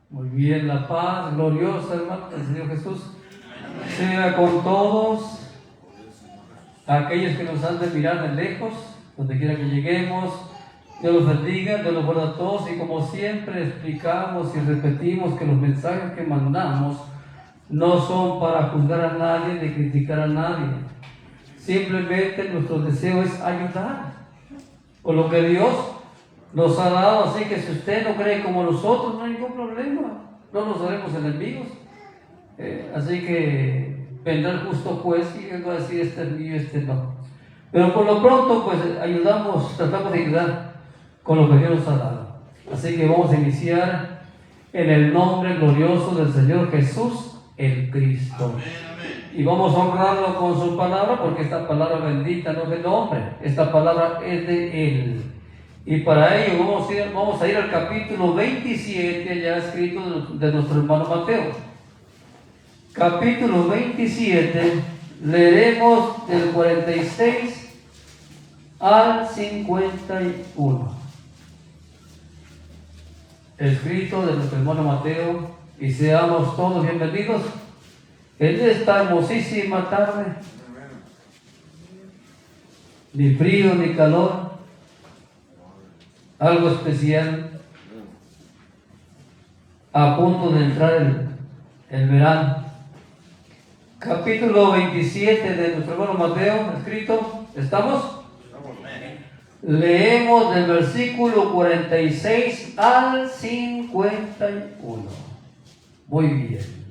Muy bien, la paz gloriosa, hermano, del Señor Jesús sea con todos aquellos que nos han de mirar de lejos, donde quiera que lleguemos. Dios los bendiga, Dios los guarda a todos, y como siempre explicamos y repetimos que los mensajes que mandamos no son para juzgar a nadie ni criticar a nadie. Simplemente nuestro deseo es ayudar con lo que Dios nos ha dado. Así que si usted no cree como nosotros, no hay ningún problema, no nos haremos enemigos. Así que vendrá el justo juez y él va a decir: este es mío, este no. Pero por lo pronto, pues ayudamos, tratamos de ayudar con lo que Dios nos ha dado. Así que vamos a iniciar en el nombre glorioso del Señor Jesús, el Cristo. Amén, amén. Y vamos a honrarlo con su palabra, porque esta palabra bendita no es del hombre, esta palabra es de Él. Y para ello vamos a ir al capítulo 27, ya escrito de nuestro hermano Mateo. Capítulo 27, leeremos del 46 al 51. Escrito de nuestro hermano Mateo, y seamos todos bienvenidos en esta hermosísima tarde. Ni frío ni calor, algo especial, a punto de entrar el verano. Capítulo 27 de nuestro hermano Mateo, escrito, ¿estamos? Leemos del versículo 46 al 51. Muy bien.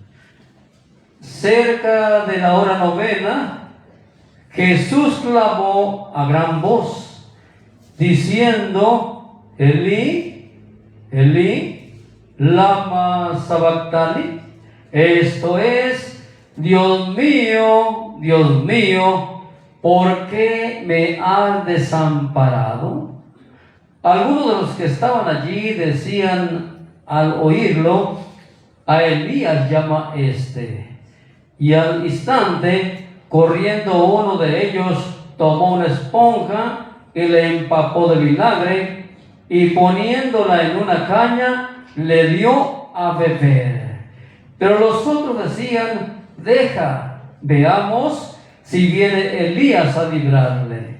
Cerca de la hora novena, Jesús clamó a gran voz, diciendo: Elí, Elí, lama sabactani. Esto es: Dios mío, ¿por qué me has desamparado? Algunos de los que estaban allí decían al oírlo: a Elías llama este. Y al instante, corriendo uno de ellos, tomó una esponja y le empapó de vinagre, y poniéndola en una caña, le dio a beber. Pero los otros decían: deja, veamos si viene Elías a librarle.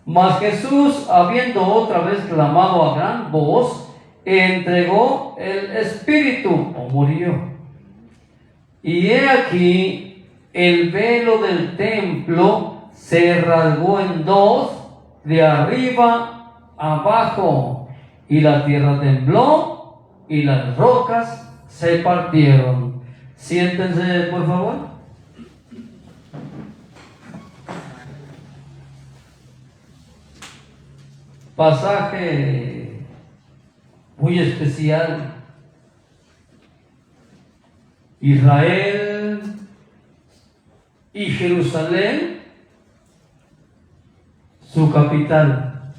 Mas Jesús, habiendo otra vez clamado a gran voz, entregó el espíritu, o murió. Y he aquí, el velo del templo se rasgó en dos, de arriba abajo, y la tierra tembló, y las rocas se partieron. Siéntense, por favor. Pasaje muy especial. Israel y Jerusalén, su capital.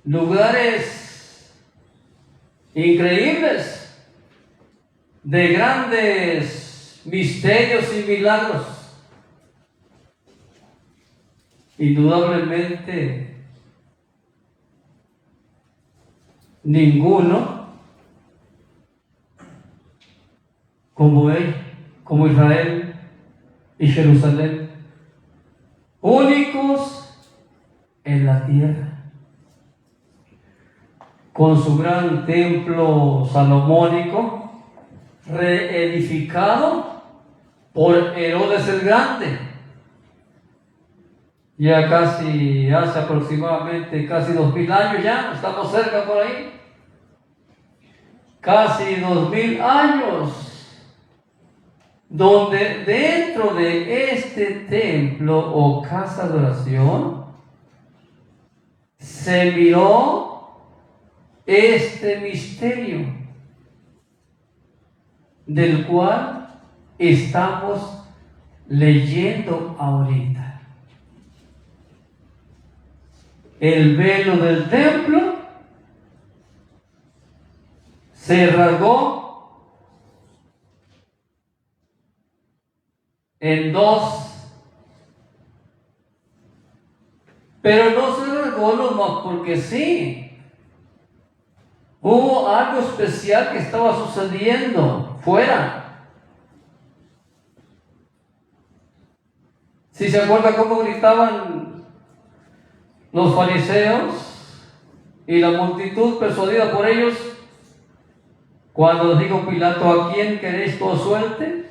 Lugares increíbles, de grandes misterios y milagros. Indudablemente, ninguno como él, como Israel y Jerusalén, únicos en la tierra, con su gran templo salomónico, reedificado por Herodes el Grande, ya casi, hace aproximadamente casi 2000 años ya, estamos cerca por ahí, casi 2000 años, donde dentro de este templo o casa de oración se miró este misterio del cual estamos leyendo ahorita. El velo del templo se rasgó en dos, pero no se rasgó nomás porque sí, Hubo algo especial que estaba sucediendo fuera. Si se acuerda cómo gritaban los fariseos y la multitud persuadida por ellos, cuando les dijo Pilato: ¿a quién queréis que os suelte?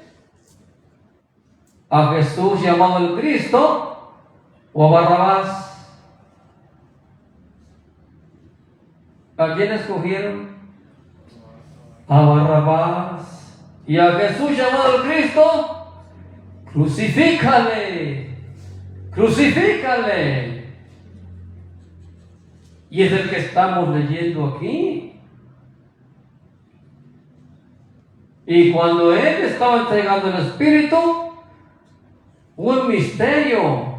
¿A Jesús llamado el Cristo o a Barrabás? ¿A quién escogieron? A Barrabás. ¿Y a Jesús llamado el Cristo? Crucifícale, crucifícale. Y es el que estamos leyendo aquí. Y cuando él estaba entregando el Espíritu, un misterio,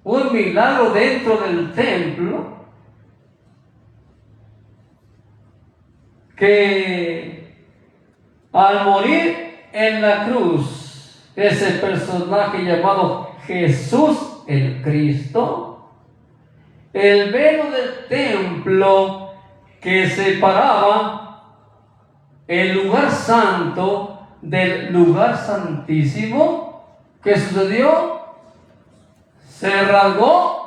un milagro dentro del templo, que al morir en la cruz, ese personaje llamado Jesús el Cristo, el velo del templo que separaba el lugar santo del lugar santísimo, ¿qué sucedió? Se rasgó.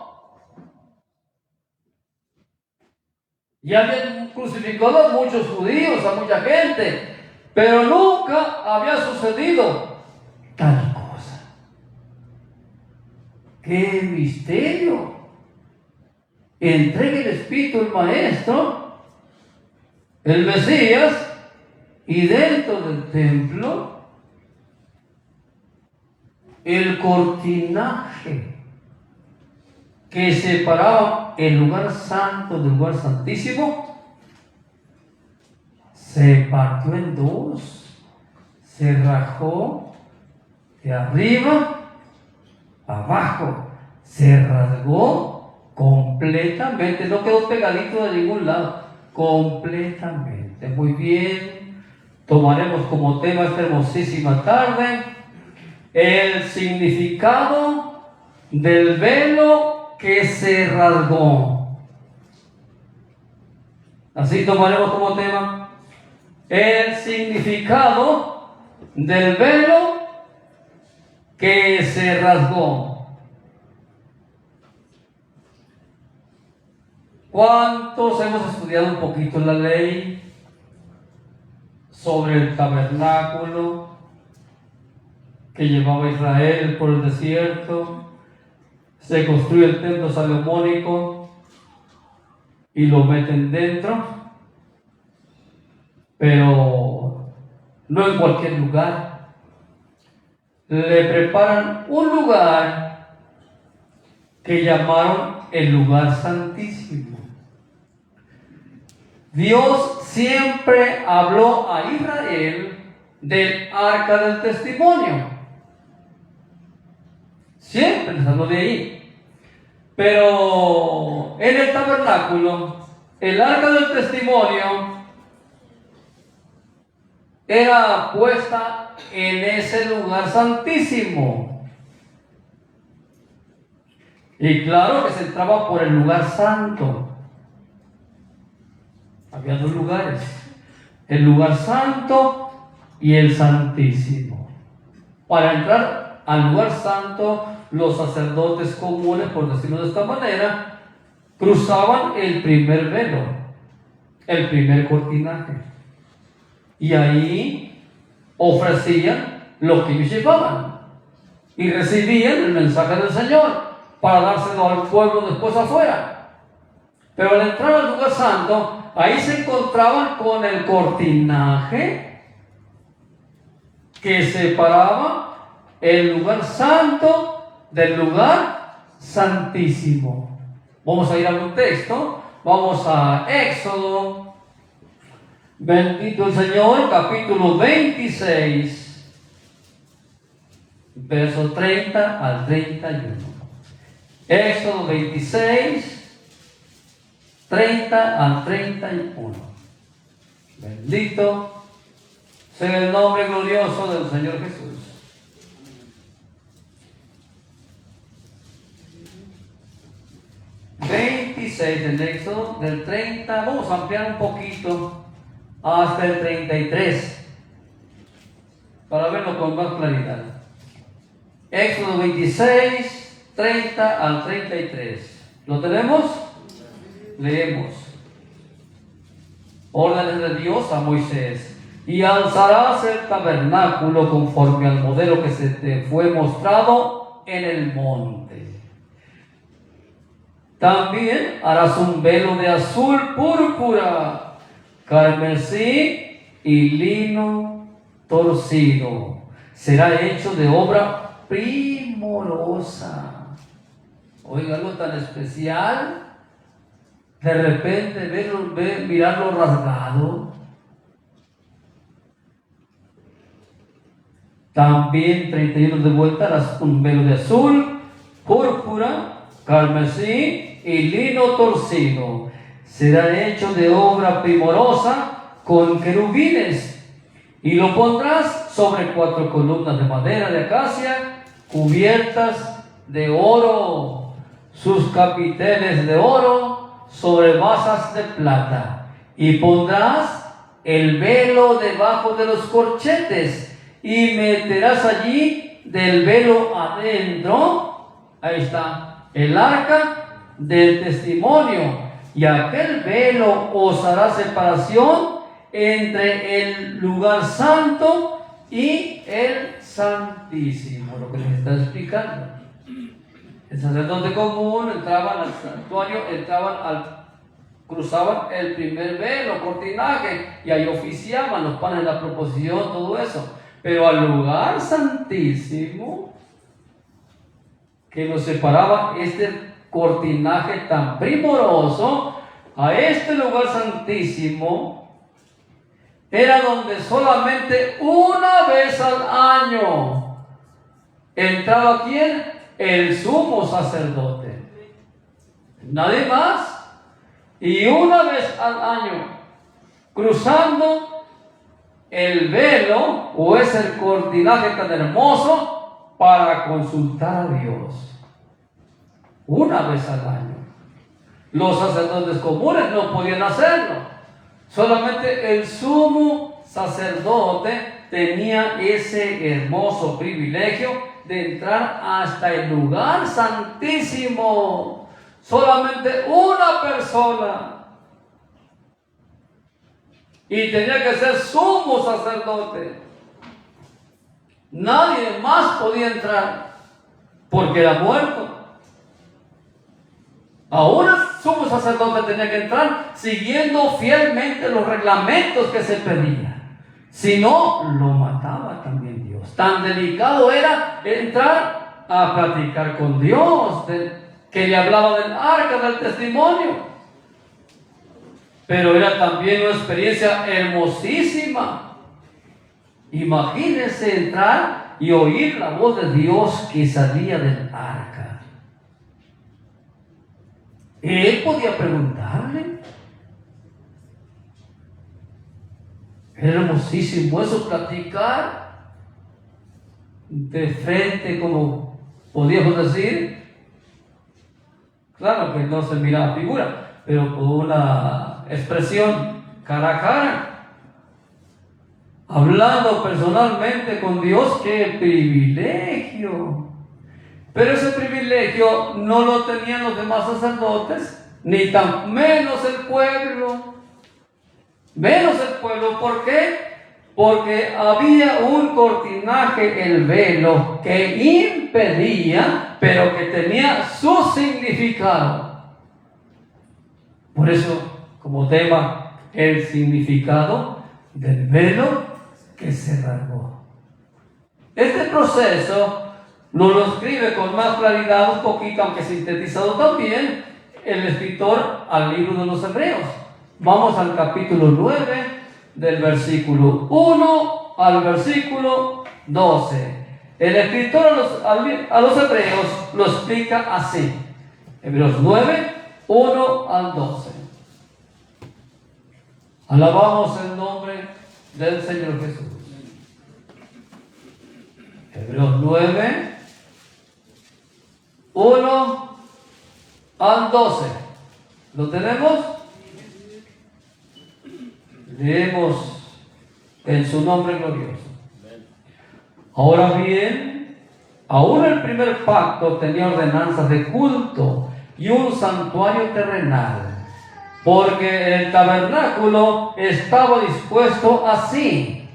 Y habían crucificado a muchos judíos, a mucha gente, pero nunca había sucedido tal cosa. ¡Qué misterio! Entrega el Espíritu el Maestro, el Mesías, y dentro del templo, el cortinaje que separaba el lugar santo del lugar santísimo se partió en dos, se rajó de arriba a abajo, se rasgó completamente, no quedó pegadito de ningún lado, completamente. Muy bien, tomaremos como tema esta hermosísima tarde el significado del velo que se rasgó. Así tomaremos como tema el significado del velo que se rasgó. ¿Cuántos hemos estudiado un poquito la ley sobre el tabernáculo que llevaba Israel por el desierto? Se construye el templo salomónico y lo meten dentro, pero no en cualquier lugar. Le preparan un lugar que llamaron el lugar santísimo. Dios siempre habló a Israel del arca del testimonio. Siempre les habló de ahí. Pero en el tabernáculo, el arca del testimonio era puesta en ese lugar santísimo. Y claro que se entraba por el lugar santo. Había dos lugares: el lugar santo y el santísimo. Para entrar al lugar santo, los sacerdotes comunes, por decirlo de esta manera, cruzaban el primer velo, el primer cortinaje, y ahí ofrecían lo que ellos llevaban y recibían el mensaje del Señor para dárselo al pueblo después afuera. Pero al entrar al lugar santo, ahí se encontraban con el cortinaje que separaba el lugar santo del lugar santísimo. Vamos a ir a un texto. Vamos a Éxodo, bendito el Señor, capítulo 26, versos 30 al 31. Éxodo 26, 30 al 31. Bendito sea el nombre glorioso del Señor Jesús. 26 del Éxodo, del 30, vamos a ampliar un poquito hasta el 33, para verlo con más claridad. Éxodo 26, 30 al 33. ¿Lo tenemos? Leemos. Órdenes de Dios a Moisés. Y alzarás el tabernáculo conforme al modelo que se te fue mostrado en el monte. También harás un velo de azul púrpura, carmesí y lino torcido. Será hecho de obra primorosa. Oiga, algo tan especial. De repente mirarlo rasgado. También 31 de vuelta harás un velo de azul, púrpura, carmesí y lino torcido. Será hecho de obra primorosa con querubines, y lo pondrás sobre 4 columnas de madera de acacia cubiertas de oro, sus capiteles de oro sobre basas de plata, y pondrás el velo debajo de los corchetes y meterás allí del velo adentro, ahí está, el arca del testimonio, y aquel velo os hará separación entre el lugar santo y el santísimo, lo que les está explicando. El sacerdote común entraban al santuario, cruzaban el primer velo, cortinaje, y ahí oficiaban los panes de la proposición, todo eso. Pero al lugar santísimo, que nos separaba este cortinaje tan primoroso, a este lugar santísimo, era donde solamente una vez al año entraba ¿quién? El sumo sacerdote. Nadie más. Y una vez al año, cruzando el velo o es el cortinaje tan hermoso para consultar a Dios. Una vez al año. Los sacerdotes comunes no podían hacerlo. Solamente el sumo sacerdote tenía ese hermoso privilegio de entrar hasta el lugar santísimo. Solamente una persona. Y tenía que ser sumo sacerdote. Nadie más podía entrar porque era muerto. Aún el sumo sacerdote tenía que entrar siguiendo fielmente los reglamentos que se pedían. Si no, lo mataba también Dios. Tan delicado era entrar a platicar con Dios, que le hablaba del arca del testimonio. Pero era también una experiencia hermosísima. Imagínense entrar y oír la voz de Dios que salía del arca. Él podía preguntarle. Era hermosísimo eso, platicar de frente, como podíamos decir. Claro que no se miraba figura, pero con una expresión cara a cara. Hablando personalmente con Dios, ¡qué privilegio! Pero ese privilegio no lo tenían los demás sacerdotes, ni tan menos el pueblo. Menos el pueblo, ¿por qué? Porque había un cortinaje, el velo, que impedía, pero que tenía su significado. Por eso, como tema, el significado del velo que se rasgó. Este proceso nos lo escribe con más claridad, un poquito, aunque sintetizado también, el escritor al libro de los Hebreos. Vamos al capítulo 9, del versículo 1 al versículo 12. El escritor a los Hebreos lo explica así. Hebreos 9, 1 al 12. Alabamos el nombre del Señor Jesús. Hebreos 9, 1 al 12. ¿Lo tenemos? Leemos en su nombre glorioso. Ahora bien, aún el primer pacto tenía ordenanzas de culto y un santuario terrenal, porque el tabernáculo estaba dispuesto así.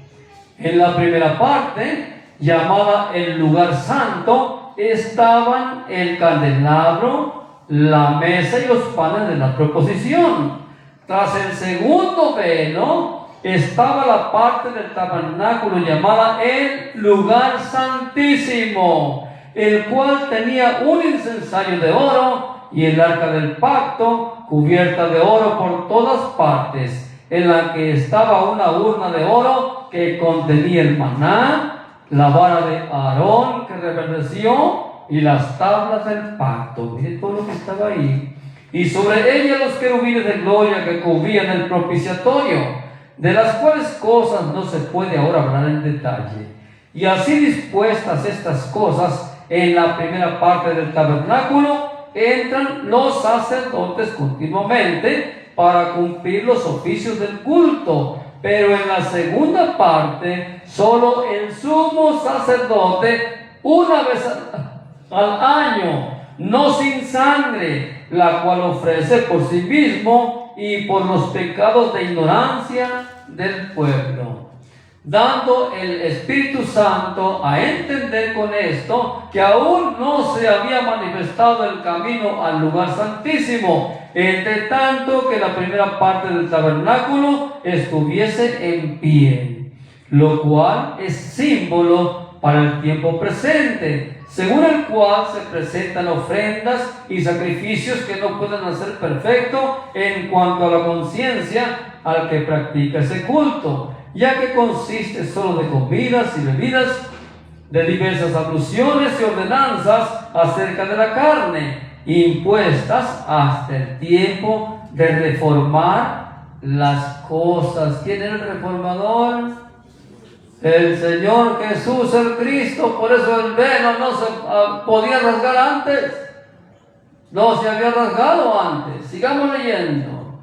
En la primera parte, llamada el lugar santo, estaban el candelabro, la mesa y los panes de la proposición. Tras el segundo velo estaba la parte del tabernáculo llamada el lugar santísimo, el cual tenía un incensario de oro y el arca del pacto cubierta de oro por todas partes, en la que estaba una urna de oro que contenía el maná, la vara de Aarón que reverdeció y las tablas del pacto. Miren todo lo que estaba ahí. Y sobre ella los querubines de gloria que cubrían el propiciatorio, de las cuales cosas no se puede ahora hablar en detalle. Y así dispuestas estas cosas en la primera parte del tabernáculo, entran los sacerdotes continuamente para cumplir los oficios del culto. Pero en la segunda parte, solo el sumo sacerdote, una vez al año, no sin sangre, la cual ofrece por sí mismo y por los pecados de ignorancia del pueblo, dando el Espíritu Santo a entender con esto que aún no se había manifestado el camino al lugar santísimo, entre tanto que la primera parte del tabernáculo estuviese en pie, lo cual es símbolo para el tiempo presente, según el cual se presentan ofrendas y sacrificios que no pueden hacer perfecto en cuanto a la conciencia al que practica ese culto, ya que consiste solo de comidas y bebidas, de diversas alusiones y ordenanzas acerca de la carne, impuestas hasta el tiempo de reformar las cosas. ¿Quién era el reformador? El Señor Jesús, el Cristo. Por eso el velo no se podía rasgar antes. No se había rasgado antes. Sigamos leyendo.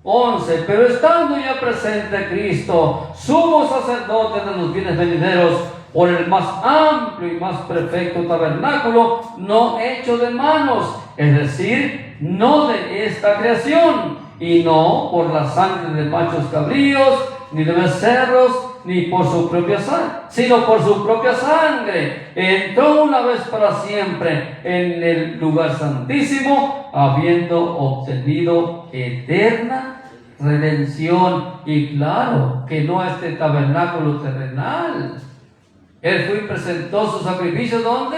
11. Pero estando ya presente Cristo, sumo sacerdote de los bienes venideros, por el más amplio y más perfecto tabernáculo, no hecho de manos, es decir, no de esta creación, y no por la sangre de machos cabríos, ni de becerros, ni por su propia sangre, sino por su propia sangre, entró una vez para siempre en el lugar santísimo, habiendo obtenido eterna redención. Y claro que no este tabernáculo terrenal. Él fue y presentó su sacrificio, ¿dónde?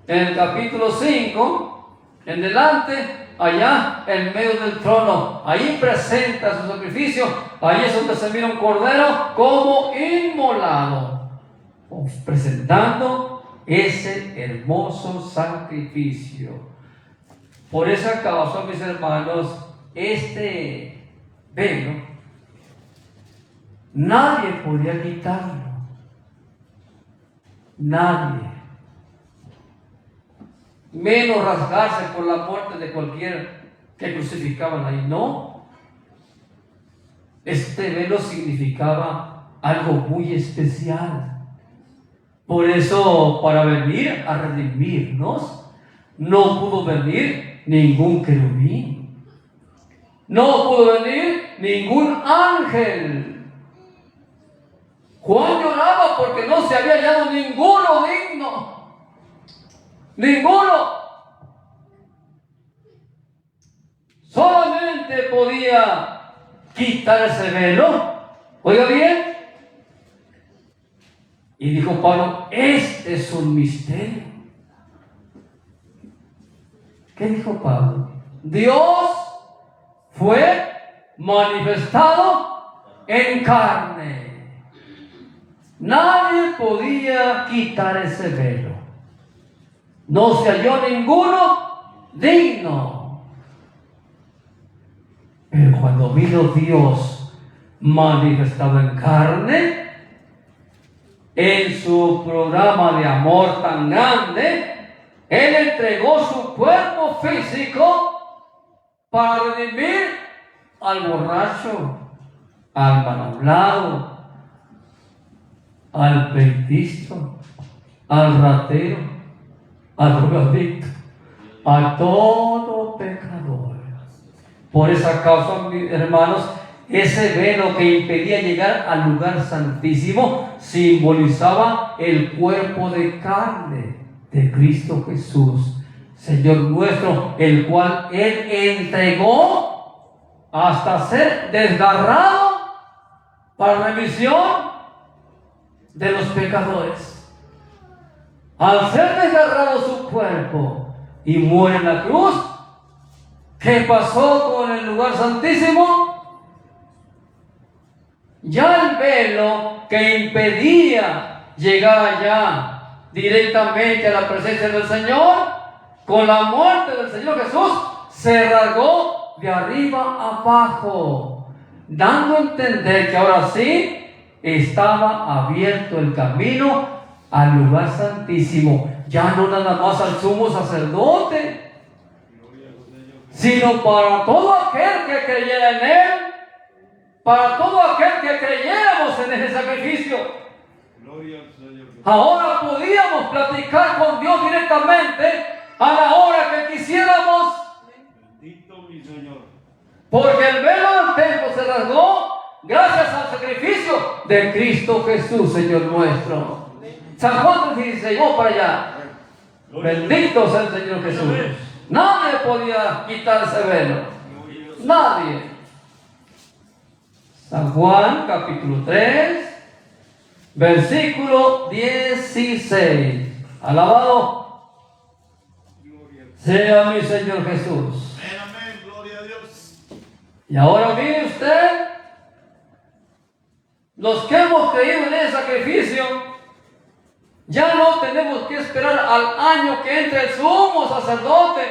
En el capítulo 5, en delante, allá en medio del trono. Ahí presenta su sacrificio. Ahí es donde se mira un cordero como inmolado, presentando ese hermoso sacrificio. Por esa causa, mis hermanos, este velo nadie podía quitarlo. Nadie. Menos rasgarse por la muerte de cualquiera que crucificaban ahí. No. Este velo significaba algo muy especial. Por eso, para venir a redimirnos, no pudo venir ningún querubín. No pudo venir ningún ángel. Juan lloraba porque no se había hallado ninguno digno. Ninguno. Solamente podía quitar ese velo. Oiga bien. Y dijo Pablo, este es un misterio. ¿Qué dijo Pablo? Dios fue manifestado en carne. Nadie podía quitar ese velo. No se halló ninguno digno. Pero cuando vino Dios manifestado en carne, en su programa de amor tan grande, Él entregó su cuerpo físico para redimir al borracho, al mal hablado, al pleitisto, al ratero, al drogadicto, a todo pecador. Por esa causa, mis hermanos, ese velo que impedía llegar al lugar santísimo simbolizaba el cuerpo de carne de Cristo Jesús, Señor nuestro, el cual Él entregó hasta ser desgarrado para remisión de los pecadores. Al ser desgarrado su cuerpo y muere en la cruz, ¿qué pasó con el lugar santísimo? Ya el velo que impedía llegar allá directamente a la presencia del Señor, con la muerte del Señor Jesús, se rasgó de arriba abajo, dando a entender que ahora sí estaba abierto el camino al lugar santísimo, ya no nada más al sumo sacerdote, sino para todo aquel que creyera en Él, para todo aquel que creyéramos en ese sacrificio. Ahora podíamos platicar con Dios directamente a la hora que quisiéramos. Bendito mi Señor. Porque el velo del templo se rasgó gracias al sacrificio de Cristo Jesús, Señor nuestro. San Juan 16, vamos para allá. Bendito sea el Señor Jesús. Nadie podía quitar ese velo. Nadie. San Juan capítulo 3, versículo 16. Alabado sea mi Señor Jesús. Amén, gloria a Dios. Y ahora mire usted, los que hemos creído en ese sacrificio, ya no tenemos que esperar al año que entre el sumo sacerdote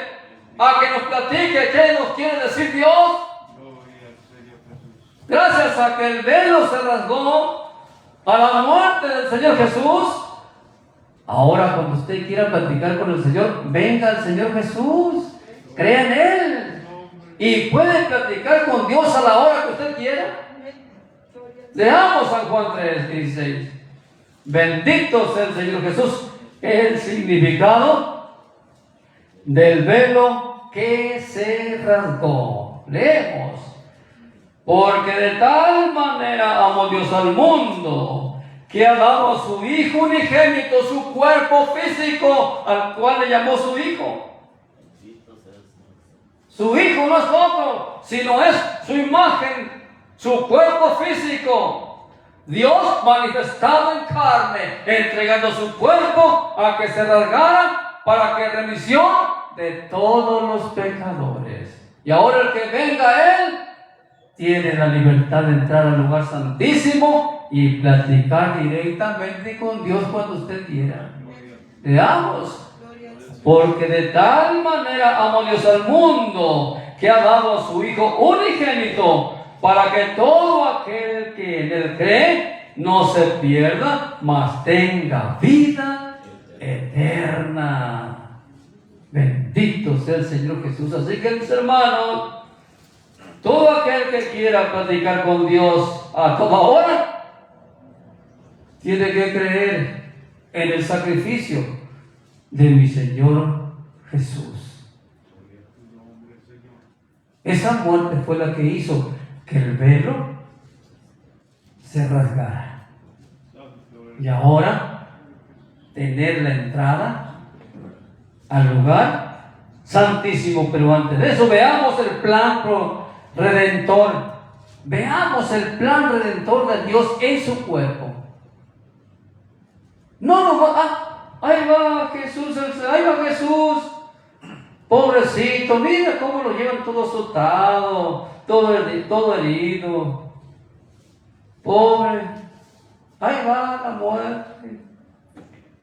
a que nos platique qué nos quiere decir Dios. Gracias a que el velo se rasgó a la muerte del Señor Jesús, ahora cuando usted quiera platicar con el Señor, venga al Señor Jesús, crea en Él y puede platicar con Dios a la hora que usted quiera. Leamos San Juan 3:16. Bendito sea el Señor Jesús. El significado del velo que se rasgó. Leemos. Porque de tal manera amó Dios al mundo, que ha dado a su Hijo unigénito, su cuerpo físico, al cual le llamó su Hijo. Su Hijo no es otro, sino es su imagen, su cuerpo físico. Dios manifestado en carne, entregando su cuerpo a que se rasgara para que remisión de todos los pecadores. Y ahora el que venga a Él tiene la libertad de entrar al lugar santísimo y platicar directamente con Dios cuando usted quiera. Veamos. Porque de tal manera amó Dios al mundo, que ha dado a su Hijo unigénito, para que todo aquel que en Él cree no se pierda, mas tenga vida eterna. Bendito sea el Señor Jesús. Así que, mis hermanos, todo aquel que quiera platicar con Dios a toda hora, tiene que creer en el sacrificio de mi Señor Jesús. Esa muerte fue la que hizo que el velo se rasgara. Y ahora, tener la entrada al lugar santísimo. Pero antes de eso, veamos el plan redentor. Veamos el plan redentor de Dios en su cuerpo. No, ahí va Jesús, pobrecito, mira cómo lo llevan todo azotado, todo herido, pobre, ahí va la muerte.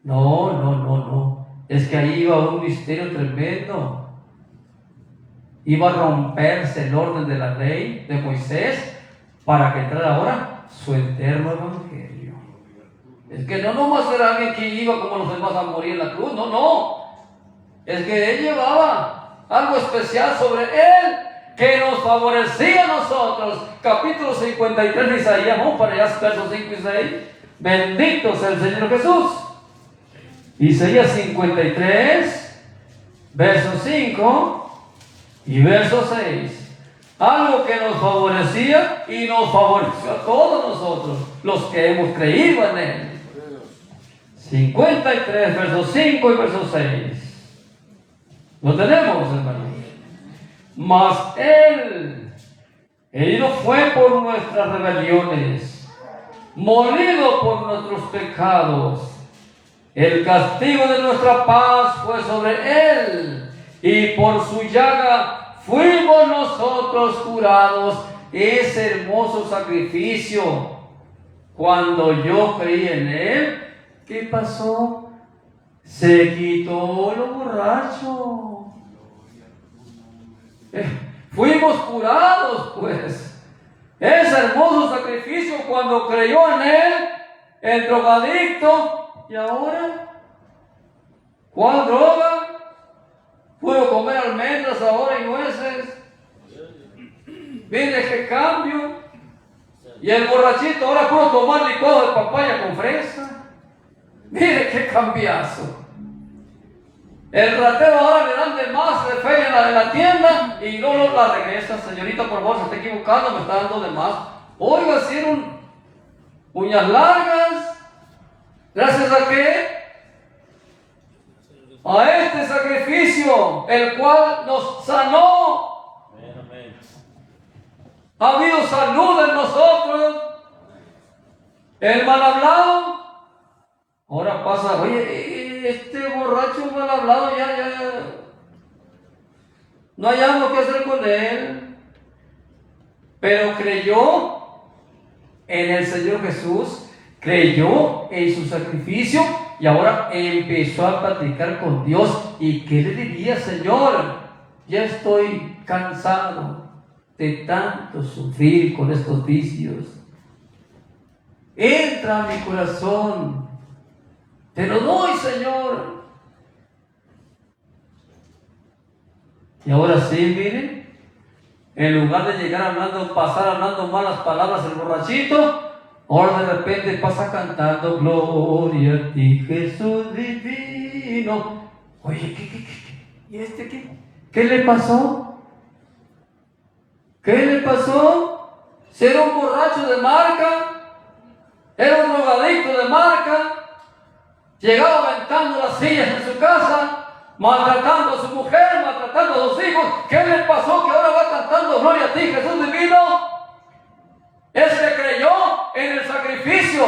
No, es que ahí iba un misterio tremendo. Iba a romperse el orden de la ley de Moisés para que entrara ahora su eterno evangelio. Es que no nomás era alguien que iba como los demás a morir en la cruz, no. es que Él llevaba algo especial sobre Él que nos favorecía a nosotros. Capítulo 53 de Isaías, vamos para allá, versos 5 y 6. Bendito sea el Señor Jesús. Isaías 53, verso 5 y verso 6. Algo que nos favorecía y nos favoreció a todos nosotros, los que hemos creído en Él. 53, verso 5 y verso 6. Lo tenemos, hermanos. Mas Él herido fue por nuestras rebeliones, molido por nuestros pecados. El castigo de nuestra paz fue sobre Él, y por su llaga fuimos nosotros curados. Ese hermoso sacrificio, cuando yo creí en Él, ¿qué pasó? Se quitó lo borracho. Fuimos curados, pues. Ese hermoso sacrificio cuando creyó en Él, el drogadicto, y ahora, ¿cuál droga? Puedo comer almendras ahora y nueces. Mire qué cambio. Y el borrachito ahora puedo tomar licuado de papaya con fresa. Mire qué cambiazo. El ratero ahora le dan de más de feria en la tienda y no la regresa. Señorita, por favor, se está equivocando, me está dando de más. Oiga, hicieron uñas largas. ¿Gracias a qué? A este sacrificio, el cual nos sanó. Ha habido salud en nosotros. El mal hablado. Ahora pasa, oye, este borracho mal hablado ya. No hay algo que hacer con él. Pero creyó en el Señor Jesús, creyó en su sacrificio y ahora empezó a platicar con Dios. ¿Y qué le diría, Señor? Ya estoy cansado de tanto sufrir con estos vicios. Entra a mi corazón. Te lo doy, Señor. Y ahora sí, miren, en lugar de llegar hablando, pasar hablando malas palabras el borrachito, ahora de repente pasa cantando gloria a ti, Jesús divino. Oye, ¿qué? ¿Y este qué? ¿Qué le pasó? ¿Qué le pasó? ¿Ser un borracho de marca? ¿Era un drogadicto de marca? Llegaba aventando las sillas en su casa, maltratando a su mujer, maltratando a sus hijos. ¿Qué le pasó que ahora va cantando gloria a ti, Jesús divino? Es que creyó en el sacrificio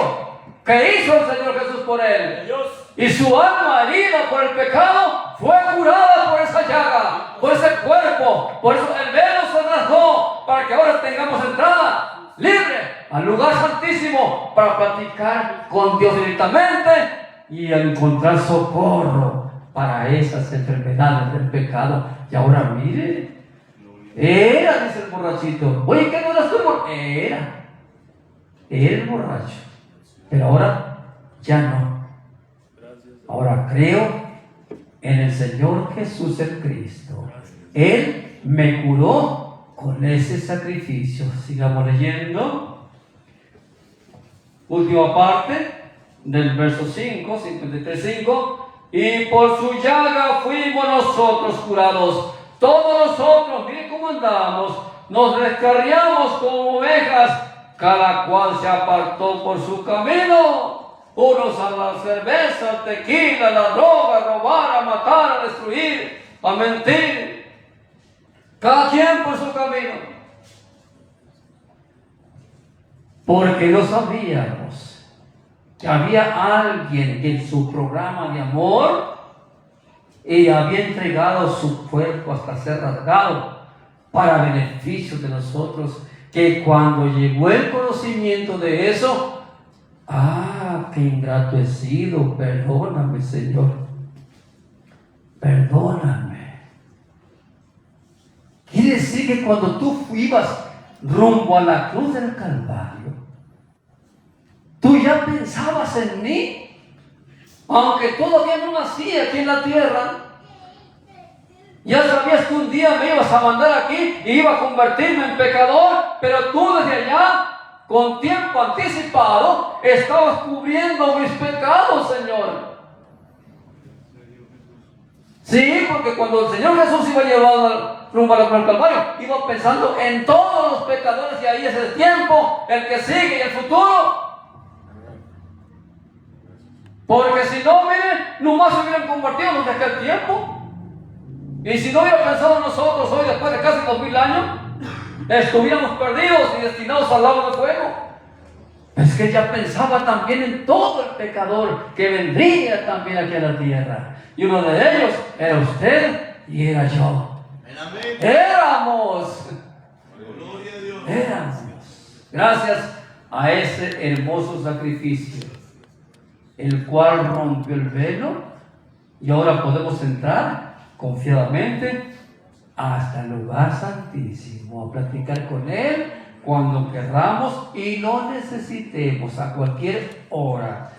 que hizo el Señor Jesús por él. Y su alma herida por el pecado fue curada por esa llaga, por ese cuerpo. Por eso el velo se rasgó para que ahora tengamos entrada libre al lugar santísimo para platicar con Dios directamente y encontrar socorro para esas enfermedades del pecado. Y ahora mire, era, dice el borrachito. Oye, ¿qué no eras tú? Era el borracho. Pero ahora ya no. Ahora creo en el Señor Jesús el Cristo. Él me curó con ese sacrificio. Sigamos leyendo. Última parte del verso 5, 53:5. Y por su llaga fuimos nosotros curados. Todos nosotros, miren cómo andamos, nos descarriamos como ovejas, cada cual se apartó por su camino. Unos a la cerveza, al tequila, a la droga, a robar, a matar, a destruir, a mentir. Cada quien por su camino. Porque no sabíamos que había alguien que en su programa de amor y había entregado su cuerpo hasta ser rasgado para beneficio de nosotros, que cuando llegó el conocimiento de eso, qué ingrato he sido, perdóname, Señor, perdóname. Quiere decir que cuando tú ibas rumbo a la cruz del Calvario, tú ya pensabas en mí, aunque todavía no nací aquí en la tierra. Ya sabías que un día me ibas a mandar aquí y iba a convertirme en pecador, pero tú desde allá, con tiempo anticipado, estabas cubriendo mis pecados, Señor. Sí, porque cuando el Señor Jesús iba llevado rumbo a la cruz del Calvario, iba pensando en todos los pecadores, y ahí es el tiempo, el que sigue y el futuro. Porque si no, miren, nomás se hubieran convertido desde aquel tiempo. Y si no hubiera pensado nosotros hoy, después de casi 2000 años, estuviéramos perdidos y destinados al lago de fuego. Es que ella pensaba también en todo el pecador que vendría también aquí a la tierra. Y uno de ellos era usted y era yo. Éramos. Gracias a ese hermoso sacrificio, el cual rompió el velo, y ahora podemos entrar confiadamente hasta el lugar santísimo a platicar con Él cuando querramos y lo necesitemos, a cualquier hora.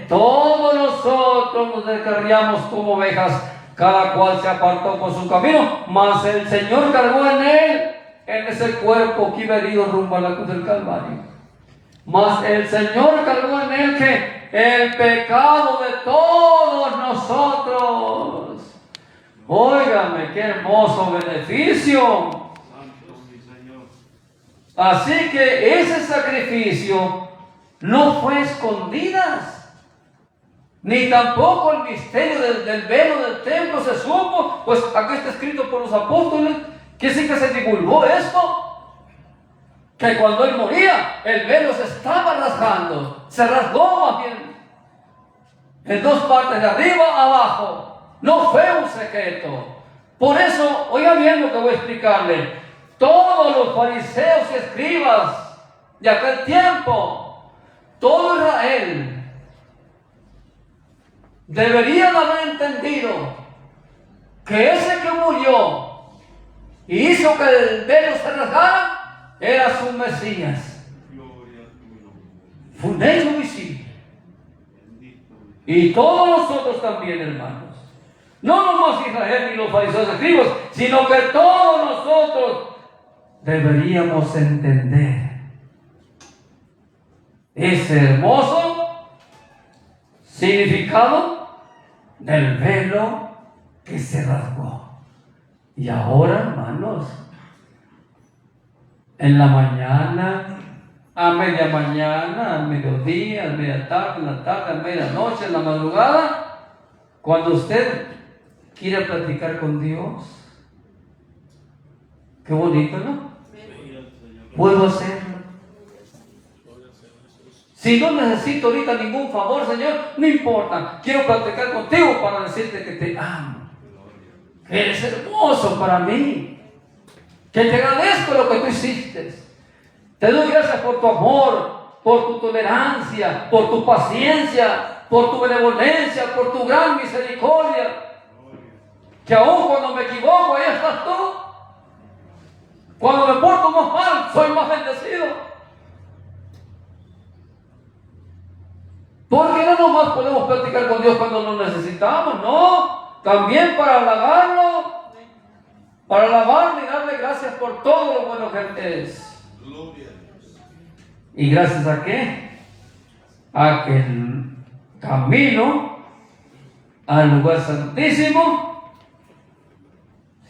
Todos nosotros nos descarriamos como ovejas, cada cual se apartó por su camino, mas el Señor cargó en Él, en ese cuerpo que iba herido rumbo a la cruz del Calvario. Mas el Señor cargó en Él que el pecado de todos nosotros. Óigame, qué hermoso beneficio. Así que ese sacrificio no fue escondidas, ni tampoco el misterio del velo del templo se supo, pues aquí está escrito por los apóstoles que sí que se divulgó esto, que cuando Él moría el velo se estaba rasgando, se rasgó más bien en dos partes, de arriba a abajo. No fue un secreto. Por eso, oiga bien lo que voy a explicarle. Todos los fariseos y escribas de aquel tiempo, todo Israel, deberían haber entendido que ese que murió y hizo que el velo se rasgara era su Mesías. Fue un hecho visible. Y todos nosotros también, hermanos. No nomás Israel ni los fariseos y escribas, sino que todos nosotros deberíamos entender ese hermoso significado del velo que se rasgó. Y ahora, hermanos, en la mañana, a media mañana, al mediodía, a media tarde, en la tarde, a medianoche, en la madrugada, cuando usted quiere platicar con Dios, qué bonito, ¿no? Puedo hacerlo. Si no necesito ahorita ningún favor, Señor, no importa. Quiero platicar contigo para decirte que te amo, que eres hermoso para mí, que te agradezco lo que tú hiciste. Te doy gracias por tu amor, por tu tolerancia, por tu paciencia, por tu benevolencia, por tu gran misericordia. Que aún cuando me equivoco, ahí estás tú. Cuando me porto más mal, soy más bendecido. Porque no nomás podemos platicar con Dios cuando lo necesitamos, no. También para halagarlo, para alabarle y darle gracias por todo lo bueno que Él es. ¿Y gracias a qué? A que el camino al lugar santísimo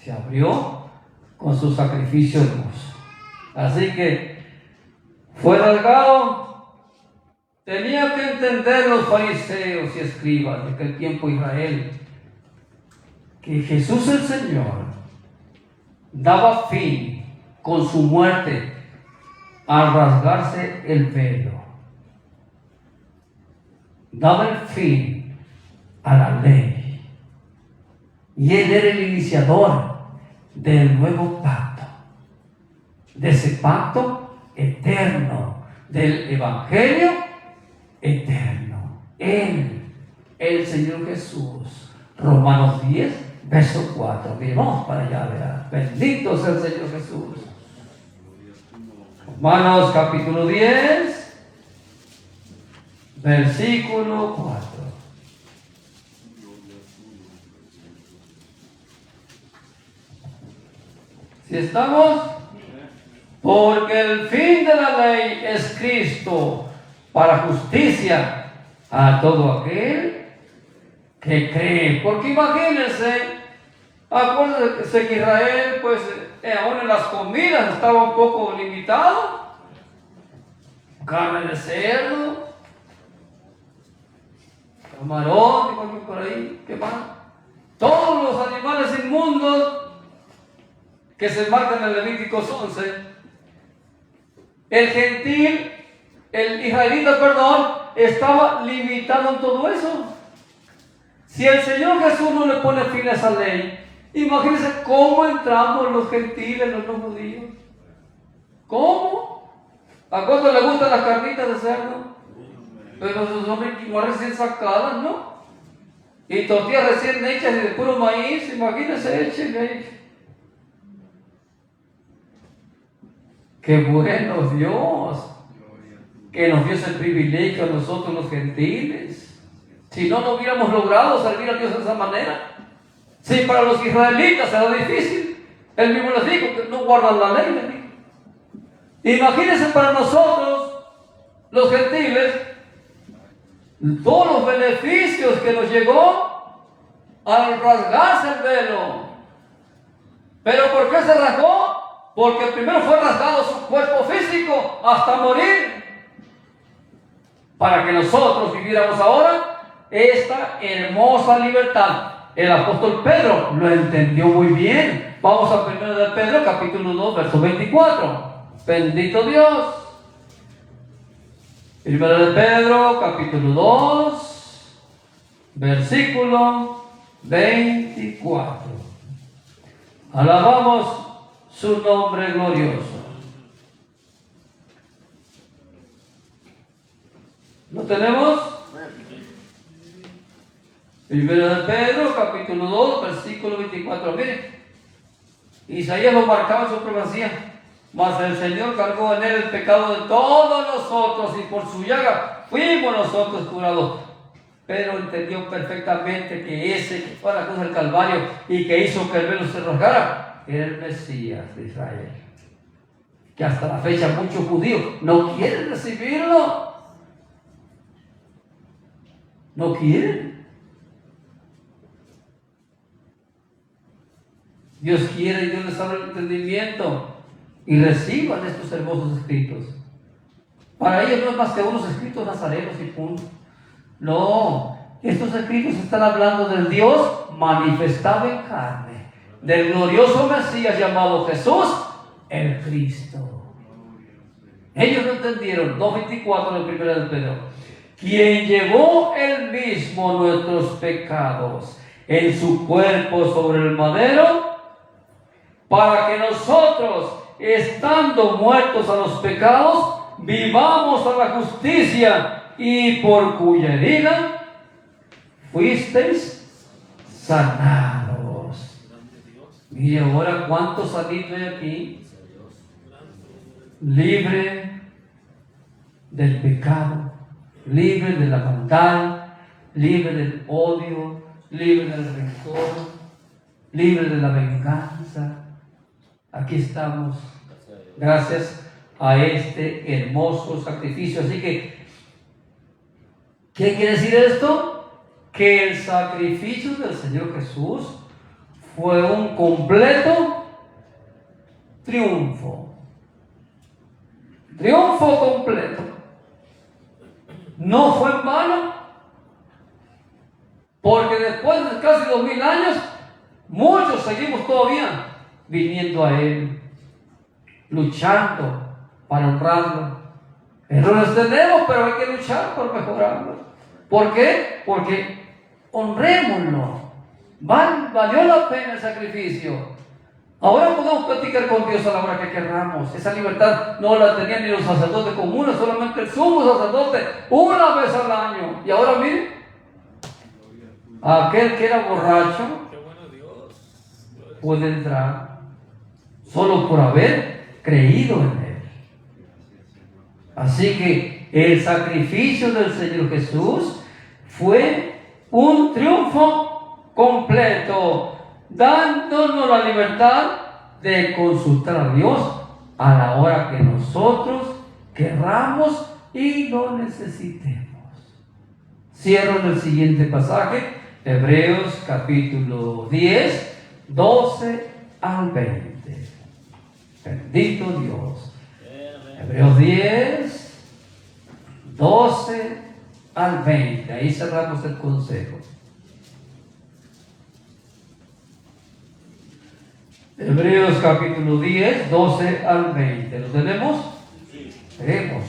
se abrió con su sacrificio hermoso. Así que fue rasgado. Tenía que entender los fariseos y escribas de aquel tiempo Israel que Jesús el Señor daba fin con su muerte al rasgarse el velo. Daba el fin a la ley. Y Él era el iniciador del nuevo pacto, de ese pacto eterno, del evangelio eterno. Él, el Señor Jesús. Romanos 10, verso 4. Miren, vamos para allá, ¿verdad? Bendito sea el Señor Jesús. Romanos capítulo 10, versículo 4. ¿Sí estamos? Porque el fin de la ley es Cristo para justicia a todo aquel que cree. Porque imagínense, acuérdense que Israel, pues, aún en las comidas estaba un poco limitado. Carne de cerdo, camarón, y cualquier por ahí, ¿qué más? Todos los animales inmundos que se marcan en Levíticos 11. El gentil, el israelita, perdón, estaba limitado en todo eso. Si el Señor Jesús no le pone fin a esa ley, imagínense cómo entramos los gentiles, los no judíos. ¿Cómo? ¿A cuánto le gustan las carnitas de cerdo? Pero son recién sacadas, ¿no? Y tortillas recién hechas y de puro maíz, imagínense, échenle ahí. ¡Qué bueno Dios! Que nos dio ese privilegio a nosotros los gentiles. Si no, no hubiéramos logrado servir a Dios de esa manera. Si para los israelitas era difícil, Él mismo les dijo que no guardan la ley, les dijo. Imagínense para nosotros, los gentiles, todos los beneficios que nos llegó al rasgarse el velo. ¿Pero por qué se rasgó? Porque primero fue rasgado su cuerpo físico hasta morir, para que nosotros viviéramos ahora esta hermosa libertad. El apóstol Pedro lo entendió muy bien. Vamos a 1 de Pedro, capítulo 2, verso 24. Bendito Dios. 1 de Pedro, capítulo 2, versículo 24. Alabamos su nombre glorioso. ¿Lo tenemos? 1 de Pedro, capítulo 2, versículo 24. Miren, Isaías lo marcaba en su profecía. Mas el Señor cargó en él el pecado de todos nosotros, y por su llaga fuimos nosotros curados. Pedro entendió perfectamente que ese que fue a la cruz del Calvario y que hizo que el velo se rasgara era el Mesías de Israel. Que hasta la fecha muchos judíos no quieren recibirlo. No quieren. Dios quiere y Dios les abre el entendimiento y reciban estos hermosos escritos. Para ellos no es más que unos escritos nazarenos y punto. No, estos escritos están hablando del Dios manifestado en carne, del glorioso Mesías llamado Jesús, el Cristo. Ellos no entendieron. 2:24 de 1 de Pedro. Quien llevó él mismo nuestros pecados en su cuerpo sobre el madero, para que nosotros, estando muertos a los pecados, vivamos a la justicia, y por cuya herida fuisteis sanados. Y ahora, ¿cuántos sanitos hay aquí? Libre del pecado, libre de la maldad, libre del odio, libre del rencor, libre de la venganza. Aquí estamos, gracias a este hermoso sacrificio. Así que, ¿qué quiere decir esto? Que el sacrificio del Señor Jesús fue un completo triunfo. Triunfo completo. No fue en vano, porque después de casi 2000 años, muchos seguimos todavía viniendo a Él, luchando para honrarlo. Errores tenemos, pero hay que luchar por mejorarlo. ¿Por qué? Porque honrémoslo. Valió la pena el sacrificio. Ahora podemos platicar con Dios a la hora que queramos. Esa libertad no la tenían ni los sacerdotes comunes, solamente el sumo sacerdote una vez al año. Y ahora miren, aquel que era borracho puede entrar solo por haber creído en Él. Así que el sacrificio del Señor Jesús fue un triunfo completo, dándonos la libertad de consultar a Dios a la hora que nosotros querramos y lo necesitemos. Cierro en el siguiente pasaje, Hebreos capítulo 10, 12 al 20. Bendito Dios. Hebreos 10, 12 al 20. Ahí cerramos el consejo. Hebreos capítulo 10, 12 al 20. ¿Lo tenemos? Sí. Tenemos.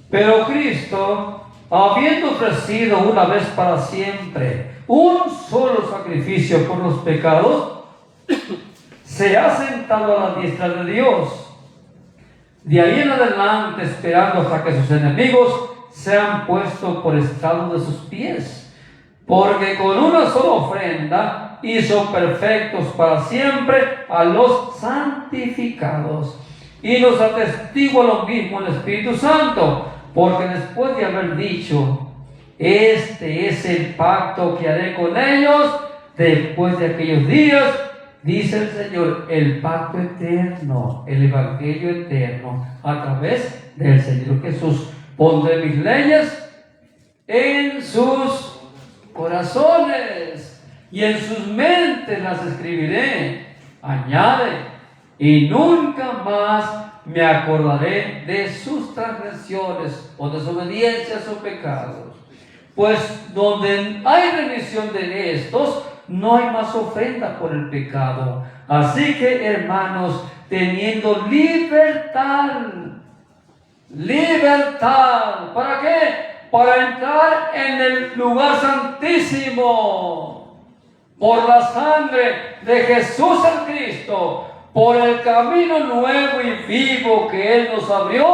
Pero Cristo, habiendo ofrecido una vez para siempre un solo sacrificio por los pecados, se ha sentado a la diestra de Dios. De ahí en adelante, esperando hasta que sus enemigos sean puestos por estrado de sus pies. Porque con una sola ofrenda hizo perfectos para siempre a los santificados. Y nos atestigua lo mismo el Espíritu Santo, porque después de haber dicho: este es el pacto que haré con ellos después de aquellos días, dice el Señor, el pacto eterno, el evangelio eterno, a través del Señor Jesús. Pondré mis leyes en sus corazones y en sus mentes las escribiré. Añade: y nunca más me acordaré de sus transgresiones o desobediencias o pecados. Pues donde hay remisión de estos, no hay más ofrenda por el pecado. Así que, hermanos, teniendo libertad, ¿para qué? Para entrar en el lugar santísimo, por la sangre de Jesús el Cristo, por el camino nuevo y vivo que Él nos abrió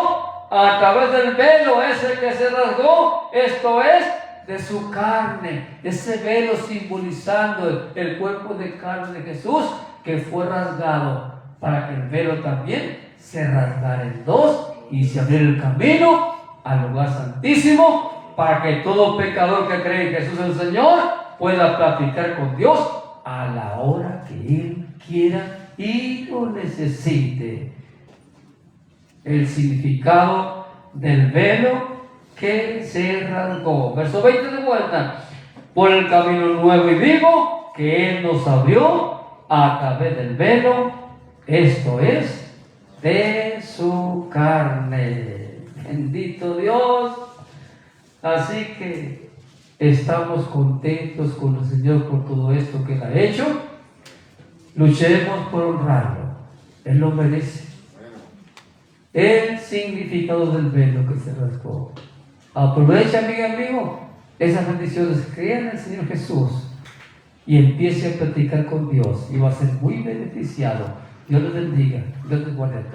a través del velo ese que se rasgó, esto es, de su carne, ese velo simbolizando el cuerpo de carne de Jesús que fue rasgado, para que el velo también se rasgara en dos y se abriera el camino al lugar santísimo, para que todo pecador que cree en Jesús el Señor pueda platicar con Dios a la hora que Él quiera y lo necesite. El significado del velo que se rasgó. Verso 20 de vuelta. Por el camino nuevo y vivo que Él nos abrió a través del velo, esto es, de su carne. Bendito Dios. Así que estamos contentos con el Señor por todo esto que Él ha hecho. Luchemos por honrarlo. Él lo merece. El significado del velo que se rasgó. Aprovecha, amiga, amigo, esas bendiciones. Crea en el Señor Jesús y empiece a platicar con Dios y va a ser muy beneficiado. Dios les bendiga. Dios les guarde a todos.